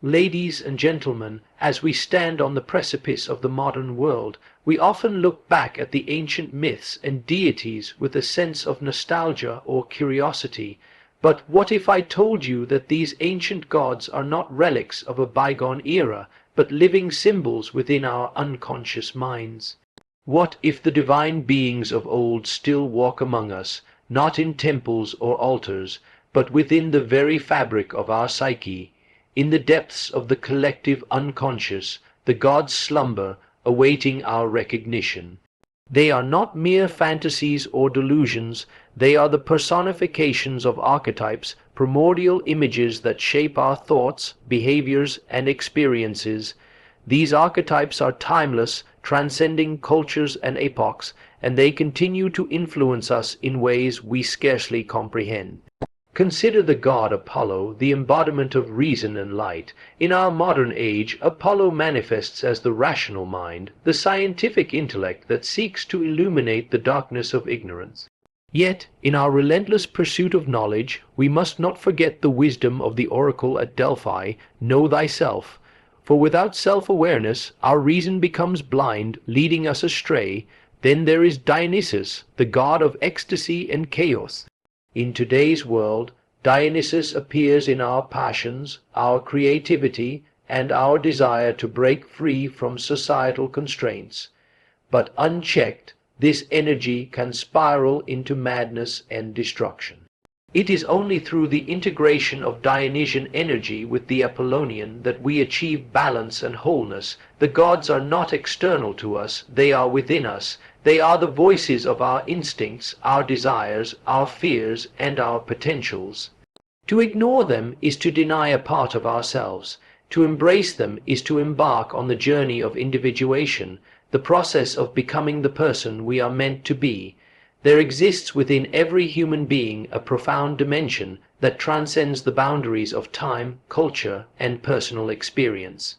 Ladies and gentlemen, as we stand on the precipice of the modern world, we often look back at the ancient myths and deities with a sense of nostalgia or curiosity. But what if I told you that these ancient gods are not relics of a bygone era, but living symbols within our unconscious minds? What if the divine beings of old still walk among us, not in temples or altars, but within the very fabric of our psyche? In the depths of the collective unconscious, the gods slumber, awaiting our recognition. They are not mere fantasies or delusions, they are the personifications of archetypes, primordial images that shape our thoughts, behaviors, and experiences. These archetypes are timeless, transcending cultures and epochs, and they continue to influence us in ways we scarcely comprehend. Consider the god Apollo, the embodiment of reason and light. In our modern age, Apollo manifests as the rational mind, the scientific intellect that seeks to illuminate the darkness of ignorance. Yet, in our relentless pursuit of knowledge, we must not forget the wisdom of the oracle at Delphi, "Know thyself." For without self-awareness, our reason becomes blind, leading us astray. Then there is Dionysus, the god of ecstasy and chaos. In today's world, Dionysus appears in our passions, our creativity, and our desire to break free from societal constraints. But unchecked, this energy can spiral into madness and destruction. It is only through the integration of Dionysian energy with the Apollonian that we achieve balance and wholeness. The gods are not external to us, they are within us. They are the voices of our instincts, our desires, our fears, and our potentials. To ignore them is to deny a part of ourselves. To embrace them is to embark on the journey of individuation, the process of becoming the person we are meant to be. There exists within every human being a profound dimension that transcends the boundaries of time, culture, and personal experience.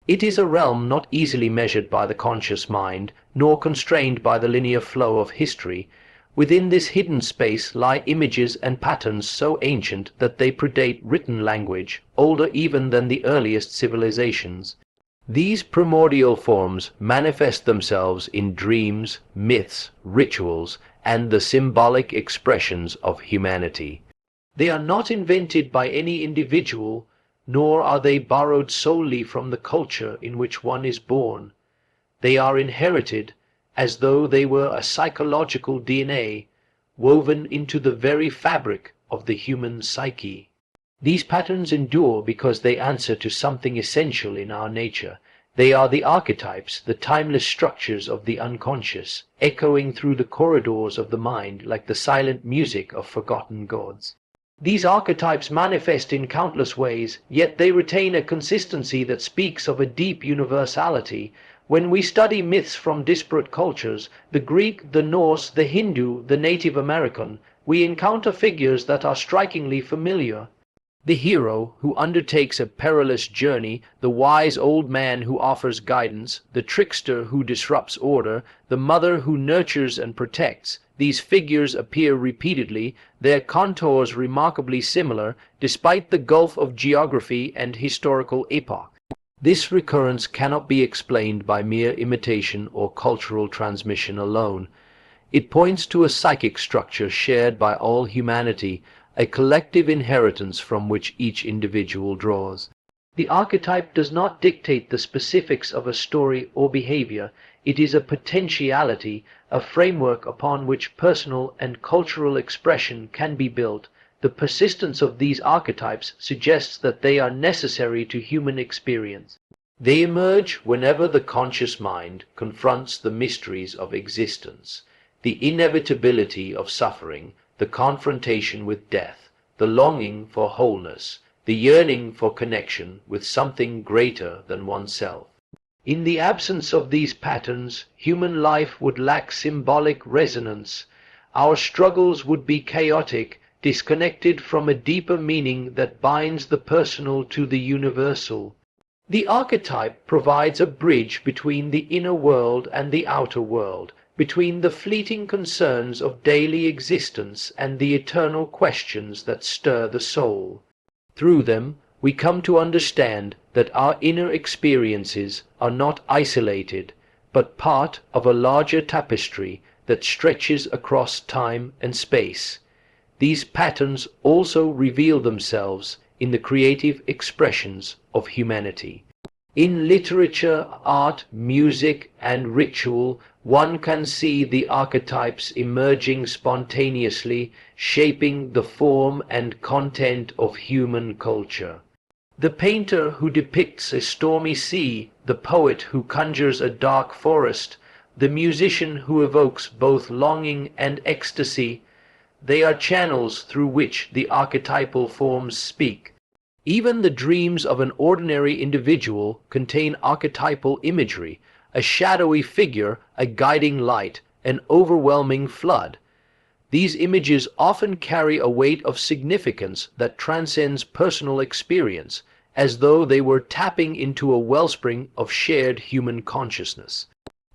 It is a realm not easily measured by the conscious mind, nor constrained by the linear flow of history. Within this hidden space lie images and patterns so ancient that they predate written language, older even than the earliest civilizations. These primordial forms manifest themselves in dreams, myths, rituals, and the symbolic expressions of humanity. They are not invented by any individual, nor are they borrowed solely from the culture in which one is born. They are inherited as though they were a psychological DNA, woven into the very fabric of the human psyche. These patterns endure because they answer to something essential in our nature. They are the archetypes, the timeless structures of the unconscious, echoing through the corridors of the mind like the silent music of forgotten gods. These archetypes manifest in countless ways, yet they retain a consistency that speaks of a deep universality. When we study myths from disparate cultures, the Greek, the Norse, the Hindu, the Native American, we encounter figures that are strikingly familiar. The hero who undertakes a perilous journey, the wise old man who offers guidance, the trickster who disrupts order, the mother who nurtures and protects, these figures appear repeatedly, their contours remarkably similar, despite the gulf of geography and historical epoch. This recurrence cannot be explained by mere imitation or cultural transmission alone. It points to a psychic structure shared by all humanity, a collective inheritance from which each individual draws. The archetype does not dictate the specifics of a story or behavior. It is a potentiality, a framework upon which personal and cultural expression can be built. The persistence of these archetypes suggests that they are necessary to human experience. They emerge whenever the conscious mind confronts the mysteries of existence, the inevitability of suffering, the confrontation with death, the longing for wholeness, the yearning for connection with something greater than oneself. In the absence of these patterns, human life would lack symbolic resonance. Our struggles would be chaotic, disconnected from a deeper meaning that binds the personal to the universal. The archetype provides a bridge between the inner world and the outer world, between the fleeting concerns of daily existence and the eternal questions that stir the soul. Through them, we come to understand that our inner experiences are not isolated, but part of a larger tapestry that stretches across time and space. These patterns also reveal themselves in the creative expressions of humanity. In literature, art, music, and ritual, one can see the archetypes emerging spontaneously, shaping the form and content of human culture. The painter who depicts a stormy sea, the poet who conjures a dark forest, the musician who evokes both longing and ecstasy, they are channels through which the archetypal forms speak. Even the dreams of an ordinary individual contain archetypal imagery, a shadowy figure, a guiding light, an overwhelming flood. These images often carry a weight of significance that transcends personal experience, as though they were tapping into a wellspring of shared human consciousness.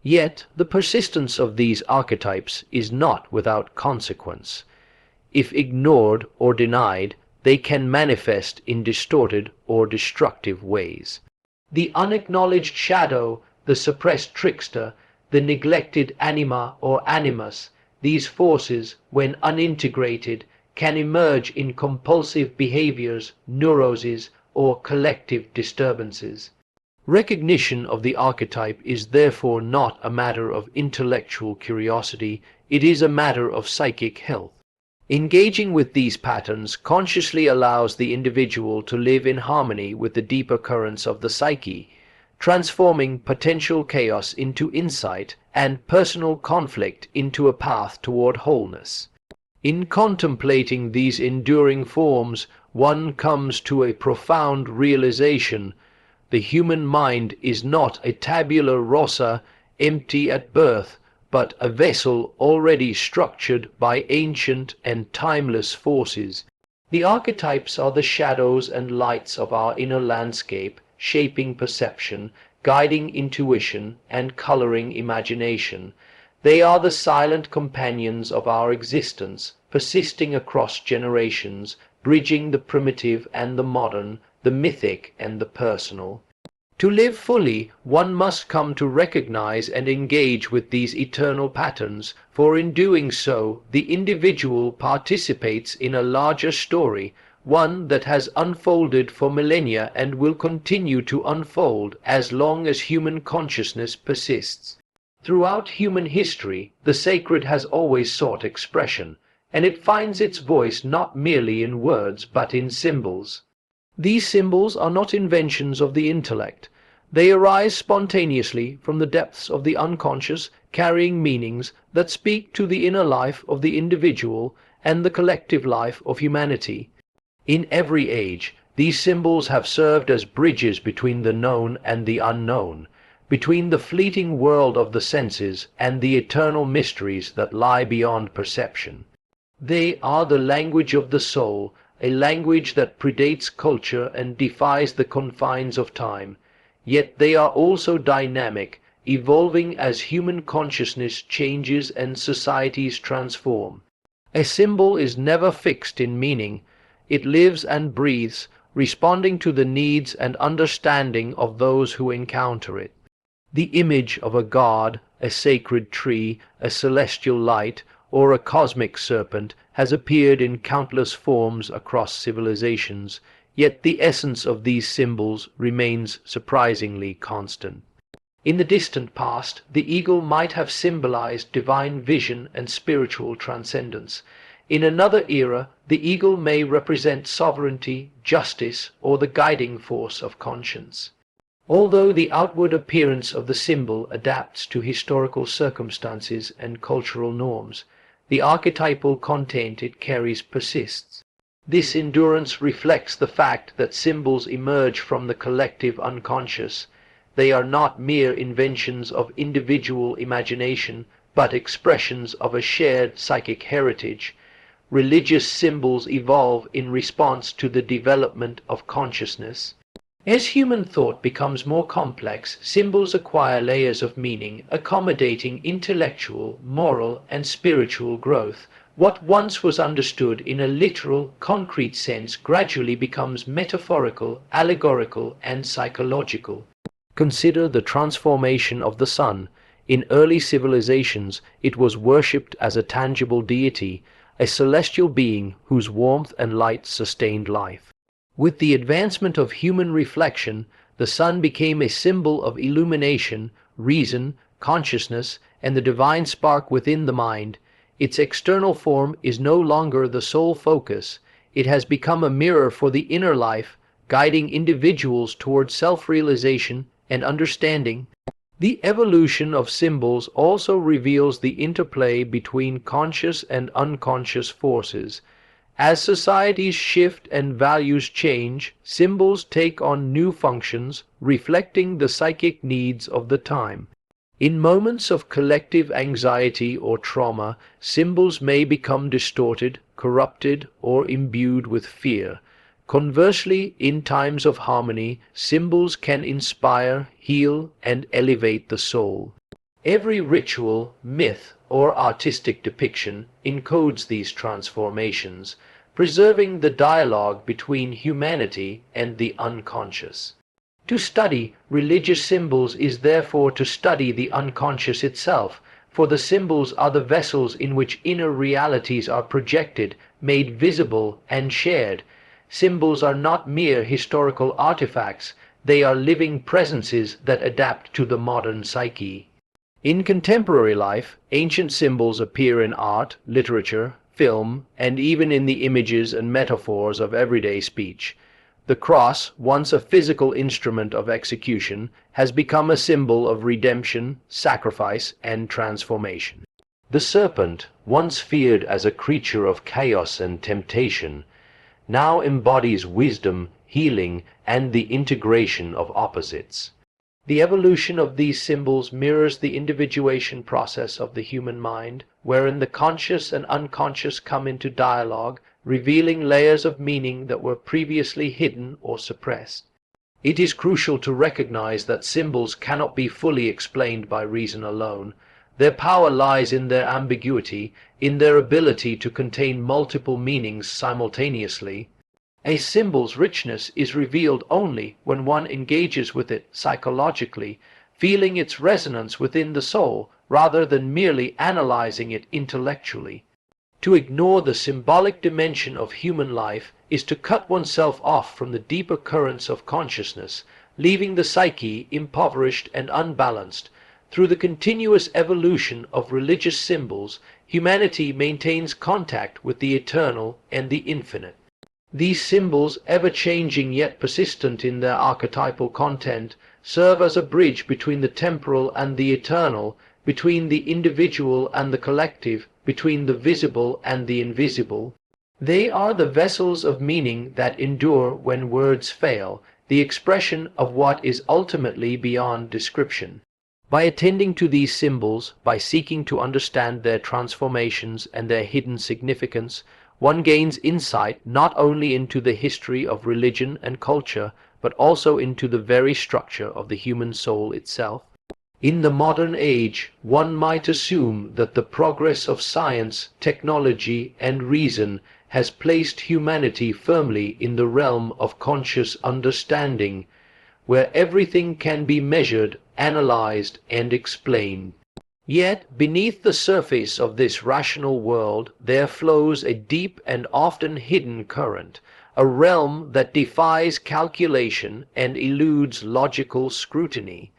Yet the persistence of these archetypes is not without consequence. If ignored or denied, they can manifest in distorted or destructive ways. The unacknowledged shadow, the suppressed trickster, the neglected anima or animus, these forces, when unintegrated, can emerge in compulsive behaviors, neuroses, or collective disturbances. Recognition of the archetype is therefore not a matter of intellectual curiosity, it is a matter of psychic health. Engaging with these patterns consciously allows the individual to live in harmony with the deeper currents of the psyche, transforming potential chaos into insight and personal conflict into a path toward wholeness. In contemplating these enduring forms, one comes to a profound realization. The human mind is not a tabula rasa, empty at birth, but a vessel already structured by ancient and timeless forces. The archetypes are the shadows and lights of our inner landscape, shaping perception, guiding intuition, and coloring imagination. They are the silent companions of our existence, persisting across generations, bridging the primitive and the modern, the mythic and the personal. To live fully, one must come to recognize and engage with these eternal patterns, for in doing so, the individual participates in a larger story, one that has unfolded for millennia and will continue to unfold as long as human consciousness persists. Throughout human history, the sacred has always sought expression, and it finds its voice not merely in words but in symbols. These symbols are not inventions of the intellect. They arise spontaneously from the depths of the unconscious, carrying meanings that speak to the inner life of the individual and the collective life of humanity. In every age, these symbols have served as bridges between the known and the unknown, between the fleeting world of the senses and the eternal mysteries that lie beyond perception. They are the language of the soul, a language that predates culture and defies the confines of time, yet they are also dynamic, evolving as human consciousness changes and societies transform. A symbol is never fixed in meaning. It lives and breathes, responding to the needs and understanding of those who encounter it. The image of a god, a sacred tree, a celestial light, or a cosmic serpent has appeared in countless forms across civilizations, yet the essence of these symbols remains surprisingly constant. In the distant past, the eagle might have symbolized divine vision and spiritual transcendence. In another era, the eagle may represent sovereignty, justice, or the guiding force of conscience. Although the outward appearance of the symbol adapts to historical circumstances and cultural norms, the archetypal content it carries persists. This endurance reflects the fact that symbols emerge from the collective unconscious. They are not mere inventions of individual imagination, but expressions of a shared psychic heritage. Religious symbols evolve in response to the development of consciousness. As human thought becomes more complex, symbols acquire layers of meaning, accommodating intellectual, moral, and spiritual growth. What once was understood in a literal, concrete sense gradually becomes metaphorical, allegorical, and psychological. Consider the transformation of the sun. In early civilizations, it was worshipped as a tangible deity, a celestial being whose warmth and light sustained life. With the advancement of human reflection, the sun became a symbol of illumination, reason, consciousness, and the divine spark within the mind. Its external form is no longer the sole focus. It has become a mirror for the inner life, guiding individuals towards self-realization and understanding. The evolution of symbols also reveals the interplay between conscious and unconscious forces. As societies shift and values change, symbols take on new functions, reflecting the psychic needs of the time. In moments of collective anxiety or trauma, symbols may become distorted, corrupted, or imbued with fear. Conversely, in times of harmony, symbols can inspire, heal, and elevate the soul. Every ritual, myth, or artistic depiction encodes these transformations, preserving the dialogue between humanity and the unconscious. To study religious symbols is therefore to study the unconscious itself, for the symbols are the vessels in which inner realities are projected, made visible, and shared. Symbols are not mere historical artifacts, they are living presences that adapt to the modern psyche. In contemporary life, ancient symbols appear in art, literature, film, and even in the images and metaphors of everyday speech. The cross, once a physical instrument of execution, has become a symbol of redemption, sacrifice, and transformation. The serpent, once feared as a creature of chaos and temptation, now embodies wisdom, healing, and the integration of opposites. The evolution of these symbols mirrors the individuation process of the human mind, wherein the conscious and unconscious come into dialogue, revealing layers of meaning that were previously hidden or suppressed. It is crucial to recognize that symbols cannot be fully explained by reason alone. Their power lies in their ambiguity, in their ability to contain multiple meanings simultaneously. A symbol's richness is revealed only when one engages with it psychologically, feeling its resonance within the soul, rather than merely analyzing it intellectually. To ignore the symbolic dimension of human life is to cut oneself off from the deeper currents of consciousness, leaving the psyche impoverished and unbalanced. Through the continuous evolution of religious symbols, humanity maintains contact with the eternal and the infinite. These symbols, ever-changing yet persistent in their archetypal content, serve as a bridge between the temporal and the eternal, between the individual and the collective, between the visible and the invisible. They are the vessels of meaning that endure when words fail, the expression of what is ultimately beyond description. By attending to these symbols, by seeking to understand their transformations and their hidden significance, one gains insight not only into the history of religion and culture, but also into the very structure of the human soul itself. In the modern age, one might assume that the progress of science, technology, and reason has placed humanity firmly in the realm of conscious understanding, where everything can be measured, analyzed, and explained. Yet, beneath the surface of this rational world, there flows a deep and often hidden current, a realm that defies calculation and eludes logical scrutiny.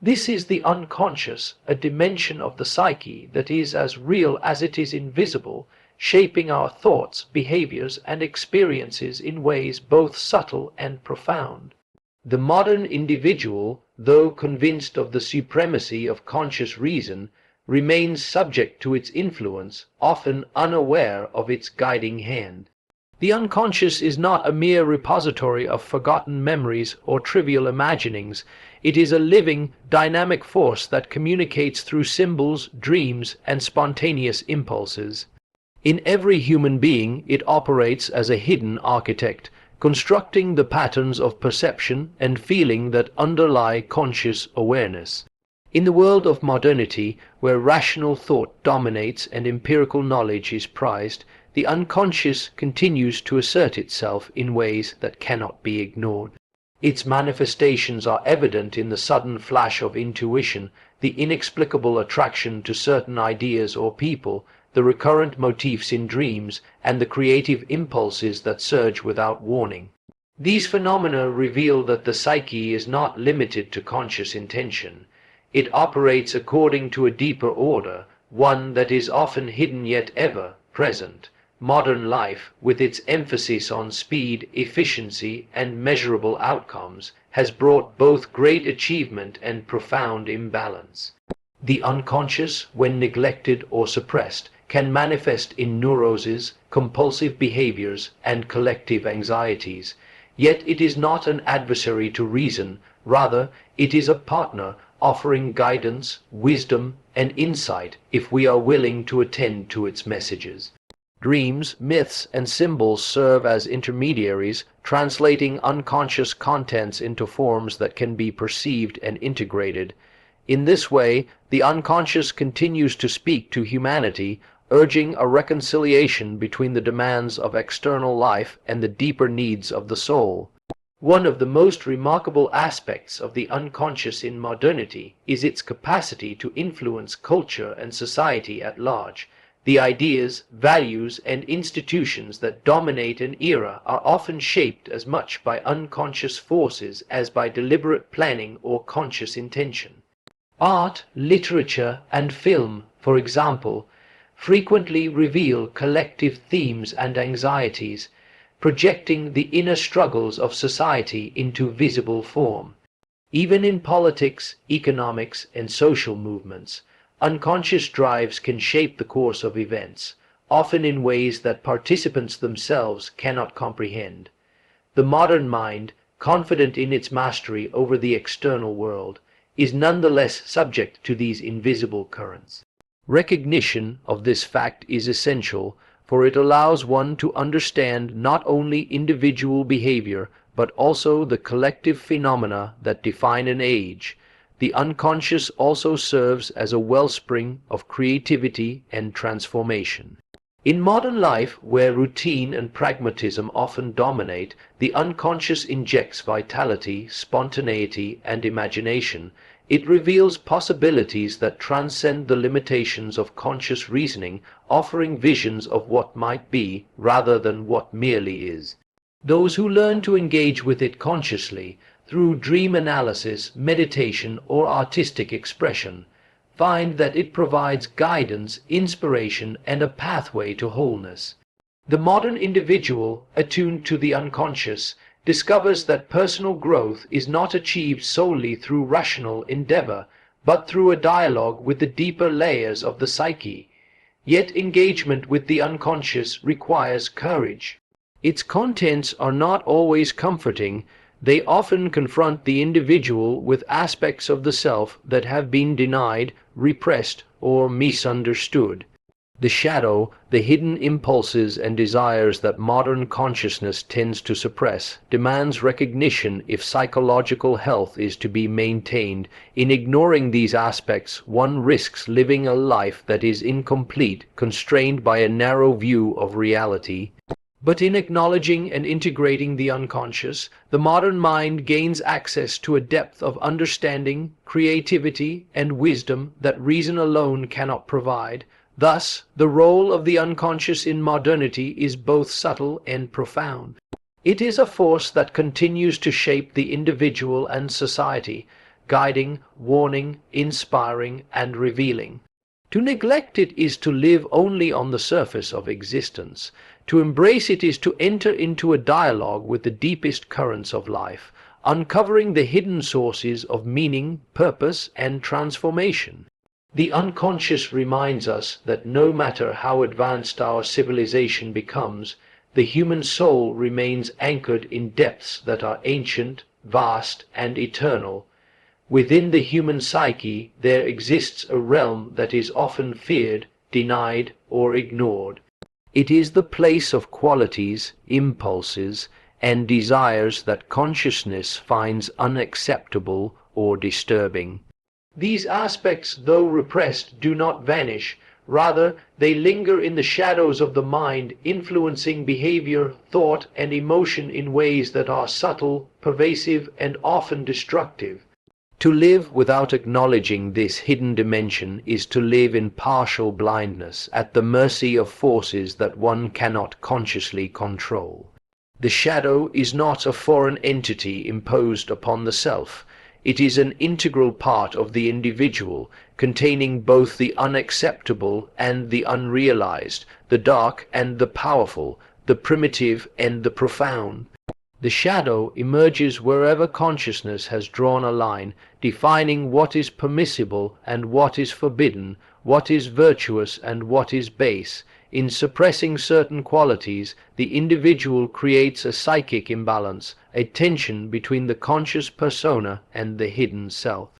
This is the unconscious, a dimension of the psyche that is as real as it is invisible, shaping our thoughts, behaviors, and experiences in ways both subtle and profound. The modern individual, though convinced of the supremacy of conscious reason, remains subject to its influence, often unaware of its guiding hand. The unconscious is not a mere repository of forgotten memories or trivial imaginings. It is a living, dynamic force that communicates through symbols, dreams, and spontaneous impulses. In every human being, it operates as a hidden architect, constructing the patterns of perception and feeling that underlie conscious awareness. In the world of modernity, where rational thought dominates and empirical knowledge is prized, the unconscious continues to assert itself in ways that cannot be ignored. Its manifestations are evident in the sudden flash of intuition, the inexplicable attraction to certain ideas or people, the recurrent motifs in dreams, and the creative impulses that surge without warning. These phenomena reveal that the psyche is not limited to conscious intention. It operates according to a deeper order, one that is often hidden yet ever present. Modern life, with its emphasis on speed, efficiency, and measurable outcomes, has brought both great achievement and profound imbalance. The unconscious, when neglected or suppressed, can manifest in neuroses, compulsive behaviors, and collective anxieties. Yet it is not an adversary to reason, rather it is a partner offering guidance, wisdom, and insight if we are willing to attend to its messages. Dreams, myths, and symbols serve as intermediaries, translating unconscious contents into forms that can be perceived and integrated. In this way, the unconscious continues to speak to humanity, urging a reconciliation between the demands of external life and the deeper needs of the soul. One of the most remarkable aspects of the unconscious in modernity is its capacity to influence culture and society at large. The ideas, values, and institutions that dominate an era are often shaped as much by unconscious forces as by deliberate planning or conscious intention. Art, literature, and film, for example, frequently reveal collective themes and anxieties, projecting the inner struggles of society into visible form. Even in politics, economics, and social movements, unconscious drives can shape the course of events, often in ways that participants themselves cannot comprehend. The modern mind, confident in its mastery over the external world, is nonetheless subject to these invisible currents. Recognition of this fact is essential, for it allows one to understand not only individual behavior, but also the collective phenomena that define an age. The unconscious also serves as a wellspring of creativity and transformation. In modern life, where routine and pragmatism often dominate, the unconscious injects vitality, spontaneity, and imagination. It reveals possibilities that transcend the limitations of conscious reasoning, offering visions of what might be rather than what merely is. Those who learn to engage with it consciously, through dream analysis, meditation, or artistic expression, find that it provides guidance, inspiration, and a pathway to wholeness. The modern individual, attuned to the unconscious, discovers that personal growth is not achieved solely through rational endeavor, but through a dialogue with the deeper layers of the psyche. Yet engagement with the unconscious requires courage. Its contents are not always comforting. They often confront the individual with aspects of the self that have been denied, repressed, or misunderstood. The shadow, the hidden impulses and desires that modern consciousness tends to suppress, demands recognition if psychological health is to be maintained. In ignoring these aspects, one risks living a life that is incomplete, constrained by a narrow view of reality. But in acknowledging and integrating the unconscious, the modern mind gains access to a depth of understanding, creativity, and wisdom that reason alone cannot provide. Thus, the role of the unconscious in modernity is both subtle and profound. It is a force that continues to shape the individual and society, guiding, warning, inspiring, and revealing. To neglect it is to live only on the surface of existence. To embrace it is to enter into a dialogue with the deepest currents of life, uncovering the hidden sources of meaning, purpose, and transformation. The unconscious reminds us that no matter how advanced our civilization becomes, the human soul remains anchored in depths that are ancient, vast, and eternal. Within the human psyche there exists a realm that is often feared, denied, or ignored. It is the place of qualities, impulses, and desires that consciousness finds unacceptable or disturbing. These aspects, though repressed, do not vanish. Rather, they linger in the shadows of the mind, influencing behavior, thought, and emotion in ways that are subtle, pervasive, and often destructive. To live without acknowledging this hidden dimension is to live in partial blindness, at the mercy of forces that one cannot consciously control. The shadow is not a foreign entity imposed upon the self. It is an integral part of the individual, containing both the unacceptable and the unrealized, the dark and the powerful, the primitive and the profound. The shadow emerges wherever consciousness has drawn a line, defining what is permissible and what is forbidden, what is virtuous and what is base. In suppressing certain qualities, the individual creates a psychic imbalance, a tension between the conscious persona and the hidden self.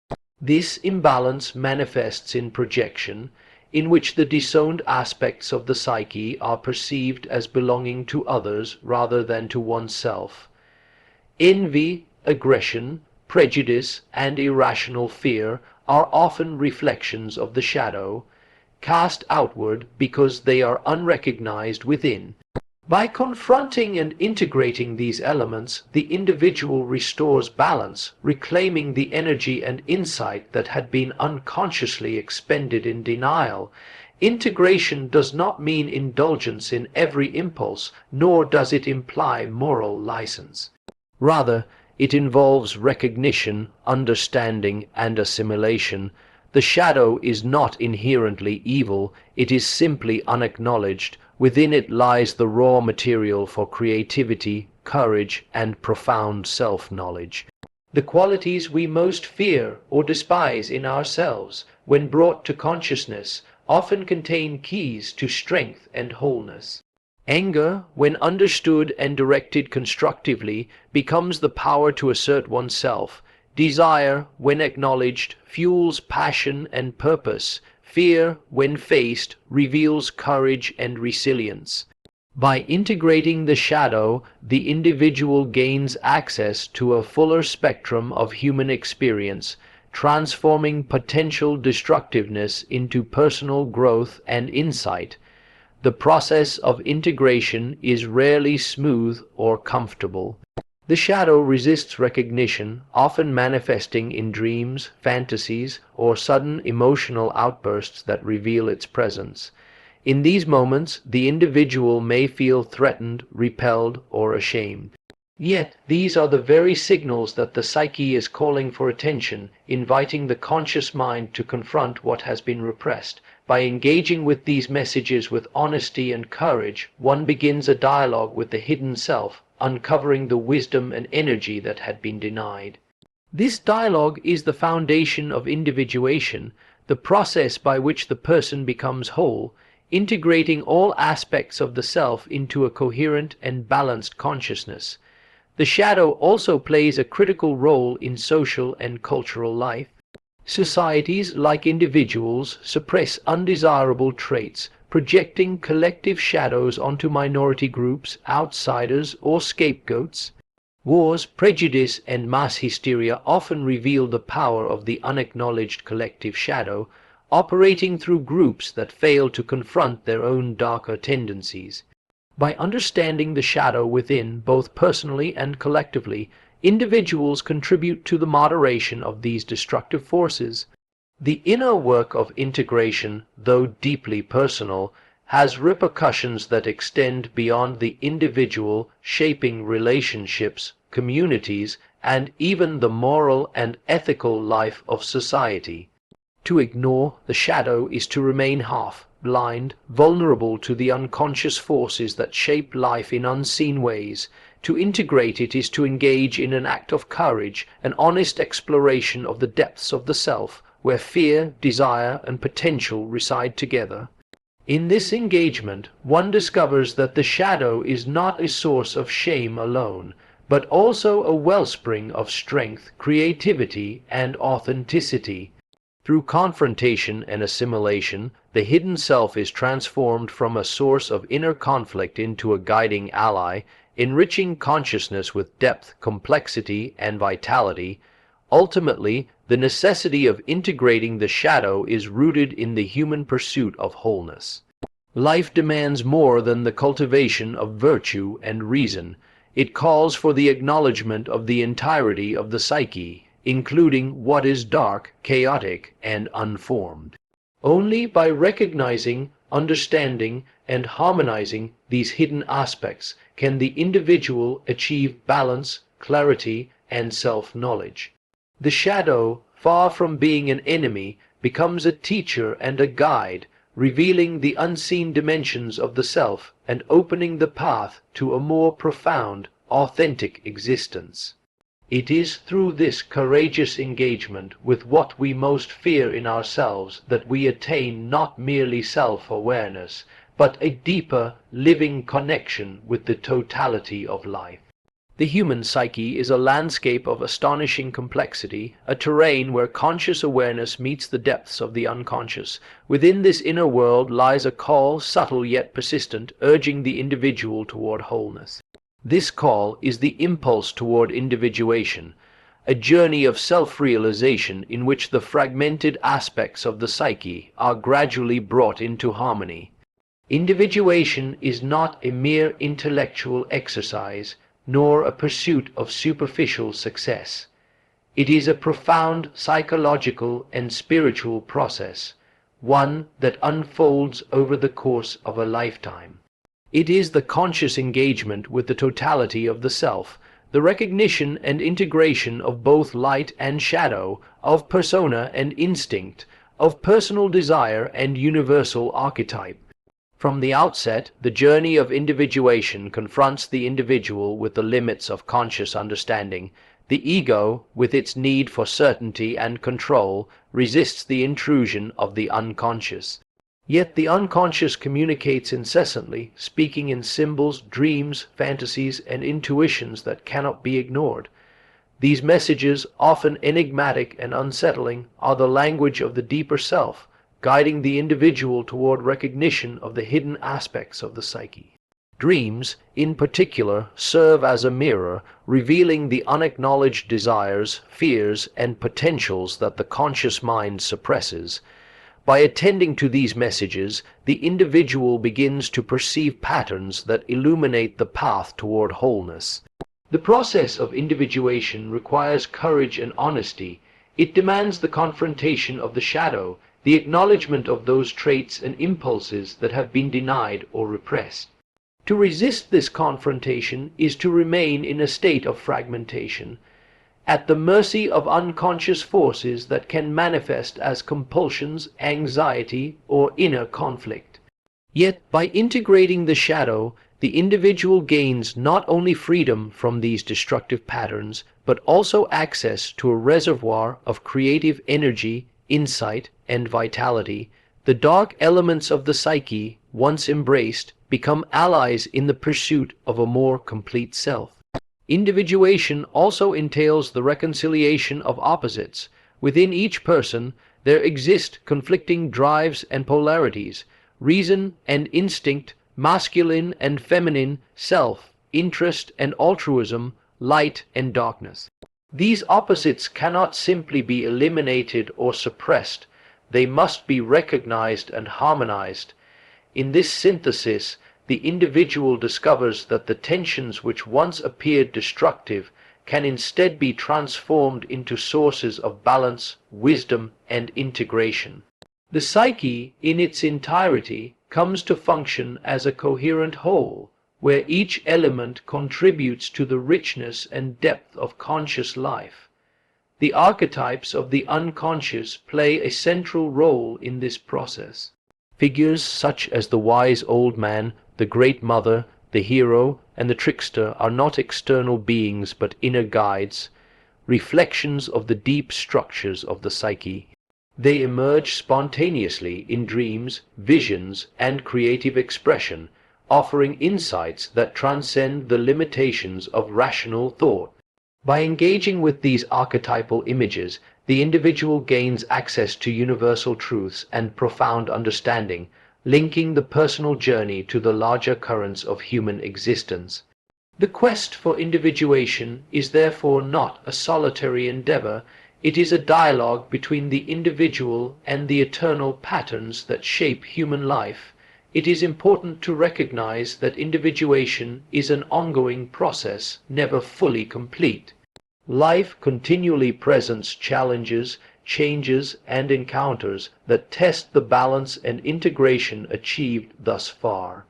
This imbalance manifests in projection, in which the disowned aspects of the psyche are perceived as belonging to others rather than to oneself. Envy, aggression, prejudice, and irrational fear are often reflections of the shadow, cast outward because they are unrecognized within. By confronting and integrating these elements, the individual restores balance, reclaiming the energy and insight that had been unconsciously expended in denial. Integration does not mean indulgence in every impulse, nor does it imply moral license. Rather, it involves recognition, understanding, and assimilation. The shadow is not inherently evil, it is simply unacknowledged. Within it lies the raw material for creativity, courage, and profound self-knowledge. The qualities we most fear or despise in ourselves, when brought to consciousness, often contain keys to strength and wholeness. Anger, when understood and directed constructively, becomes the power to assert oneself. Desire, when acknowledged, fuels passion and purpose. Fear, when faced, reveals courage and resilience. By integrating the shadow, the individual gains access to a fuller spectrum of human experience, transforming potential destructiveness into personal growth and insight. The process of integration is rarely smooth or comfortable. The shadow resists recognition, often manifesting in dreams, fantasies, or sudden emotional outbursts that reveal its presence. In these moments, the individual may feel threatened, repelled, or ashamed. Yet, these are the very signals that the psyche is calling for attention, inviting the conscious mind to confront what has been repressed. By engaging with these messages with honesty and courage, one begins a dialogue with the hidden self, uncovering the wisdom and energy that had been denied. This dialogue is the foundation of individuation, the process by which the person becomes whole, integrating all aspects of the self into a coherent and balanced consciousness. The shadow also plays a critical role in social and cultural life. Societies, like individuals, suppress undesirable traits, projecting collective shadows onto minority groups, outsiders, or scapegoats. Wars, prejudice, and mass hysteria often reveal the power of the unacknowledged collective shadow, operating through groups that fail to confront their own darker tendencies. By understanding the shadow within, both personally and collectively, individuals contribute to the moderation of these destructive forces. The inner work of integration, though deeply personal, has repercussions that extend beyond the individual, shaping relationships, communities, and even the moral and ethical life of society. To ignore the shadow is to remain half-blind, vulnerable to the unconscious forces that shape life in unseen ways. To integrate it is to engage in an act of courage, an honest exploration of the depths of the self, where fear, desire, and potential reside together. In this engagement, one discovers that the shadow is not a source of shame alone, but also a wellspring of strength, creativity, and authenticity. Through confrontation and assimilation, the hidden self is transformed from a source of inner conflict into a guiding ally, enriching consciousness with depth, complexity, and vitality. Ultimately, the necessity of integrating the shadow is rooted in the human pursuit of wholeness. Life demands more than the cultivation of virtue and reason. It calls for the acknowledgement of the entirety of the psyche, including what is dark, chaotic, and unformed. Only by recognizing, understanding, and harmonizing these hidden aspects can the individual achieve balance, clarity, and self-knowledge. The shadow, far from being an enemy, becomes a teacher and a guide, revealing the unseen dimensions of the self and opening the path to a more profound, authentic existence. It is through this courageous engagement with what we most fear in ourselves that we attain not merely self-awareness, but a deeper, living connection with the totality of life. The human psyche is a landscape of astonishing complexity, a terrain where conscious awareness meets the depths of the unconscious. Within this inner world lies a call, subtle yet persistent, urging the individual toward wholeness. This call is the impulse toward individuation, a journey of self-realization in which the fragmented aspects of the psyche are gradually brought into harmony. Individuation is not a mere intellectual exercise, nor a pursuit of superficial success. It is a profound psychological and spiritual process, one that unfolds over the course of a lifetime. It is the conscious engagement with the totality of the self, the recognition and integration of both light and shadow, of persona and instinct, of personal desire and universal archetype. From the outset, the journey of individuation confronts the individual with the limits of conscious understanding. The ego, with its need for certainty and control, resists the intrusion of the unconscious. Yet the unconscious communicates incessantly, speaking in symbols, dreams, fantasies, and intuitions that cannot be ignored. These messages, often enigmatic and unsettling, are the language of the deeper self, guiding the individual toward recognition of the hidden aspects of the psyche. Dreams, in particular, serve as a mirror, revealing the unacknowledged desires, fears, and potentials that the conscious mind suppresses. By attending to these messages, the individual begins to perceive patterns that illuminate the path toward wholeness. The process of individuation requires courage and honesty. It demands the confrontation of the shadow, the acknowledgement of those traits and impulses that have been denied or repressed. To resist this confrontation is to remain in a state of fragmentation, at the mercy of unconscious forces that can manifest as compulsions, anxiety, or inner conflict. Yet, by integrating the shadow, the individual gains not only freedom from these destructive patterns, but also access to a reservoir of creative energy, insight, and vitality. The dark elements of the psyche, once embraced, become allies in the pursuit of a more complete self. Individuation also entails the reconciliation of opposites. Within each person, there exist conflicting drives and polarities, reason and instinct, masculine and feminine, self, interest and altruism, light and darkness. These opposites cannot simply be eliminated or suppressed. They must be recognized and harmonized. In this synthesis, the individual discovers that the tensions which once appeared destructive can instead be transformed into sources of balance, wisdom, and integration. The psyche, in its entirety, comes to function as a coherent whole, where each element contributes to the richness and depth of conscious life. The archetypes of the unconscious play a central role in this process. Figures such as the wise old man, the great mother, the hero, and the trickster are not external beings but inner guides, reflections of the deep structures of the psyche. They emerge spontaneously in dreams, visions, and creative expression, offering insights that transcend the limitations of rational thought. By engaging with these archetypal images, the individual gains access to universal truths and profound understanding, linking the personal journey to the larger currents of human existence. The quest for individuation is therefore not a solitary endeavor, it is a dialogue between the individual and the eternal patterns that shape human life. It is important to recognize that individuation is an ongoing process, never fully complete. Life continually presents challenges, changes, and encounters that test the balance and integration achieved thus far.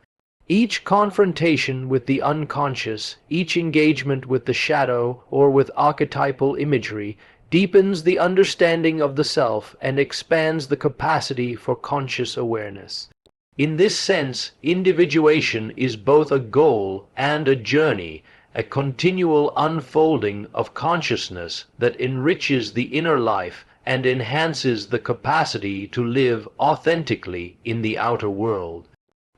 Each confrontation with the unconscious, each engagement with the shadow or with archetypal imagery, deepens the understanding of the self and expands the capacity for conscious awareness. In this sense, individuation is both a goal and a journey, a continual unfolding of consciousness that enriches the inner life and enhances the capacity to live authentically in the outer world.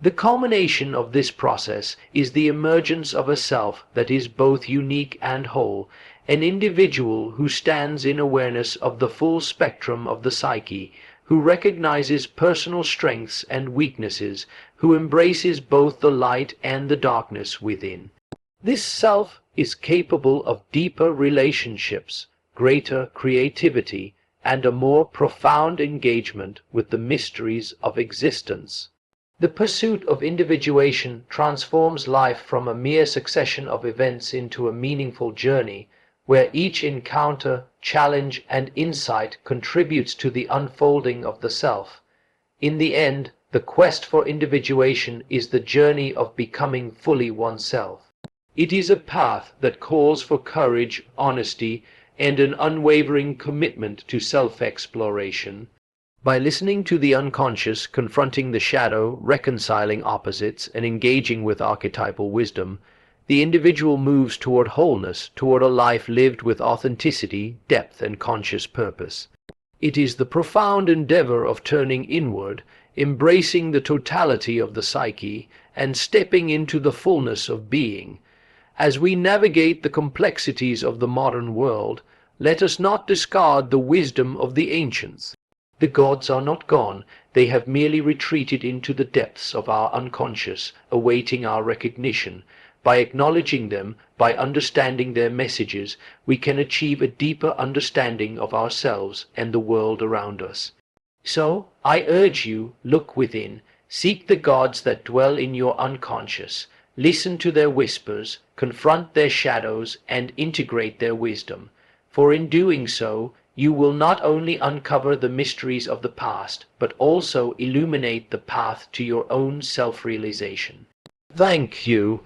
The culmination of this process is the emergence of a self that is both unique and whole, an individual who stands in awareness of the full spectrum of the psyche, who recognizes personal strengths and weaknesses, who embraces both the light and the darkness within. This self is capable of deeper relationships, greater creativity, and a more profound engagement with the mysteries of existence. The pursuit of individuation transforms life from a mere succession of events into a meaningful journey, where each encounter, challenge, and insight contributes to the unfolding of the self. In the end, the quest for individuation is the journey of becoming fully oneself. It is a path that calls for courage, honesty, and an unwavering commitment to self-exploration. By listening to the unconscious, confronting the shadow, reconciling opposites, and engaging with archetypal wisdom, the individual moves toward wholeness, toward a life lived with authenticity, depth, and conscious purpose. It is the profound endeavor of turning inward, embracing the totality of the psyche, and stepping into the fullness of being. As we navigate the complexities of the modern world, let us not discard the wisdom of the ancients. The gods are not gone, they have merely retreated into the depths of our unconscious, awaiting our recognition. By acknowledging them, by understanding their messages, we can achieve a deeper understanding of ourselves and the world around us. So, I urge you, look within, seek the gods that dwell in your unconscious, listen to their whispers, confront their shadows, and integrate their wisdom. For in doing so, you will not only uncover the mysteries of the past, but also illuminate the path to your own self-realization. Thank you.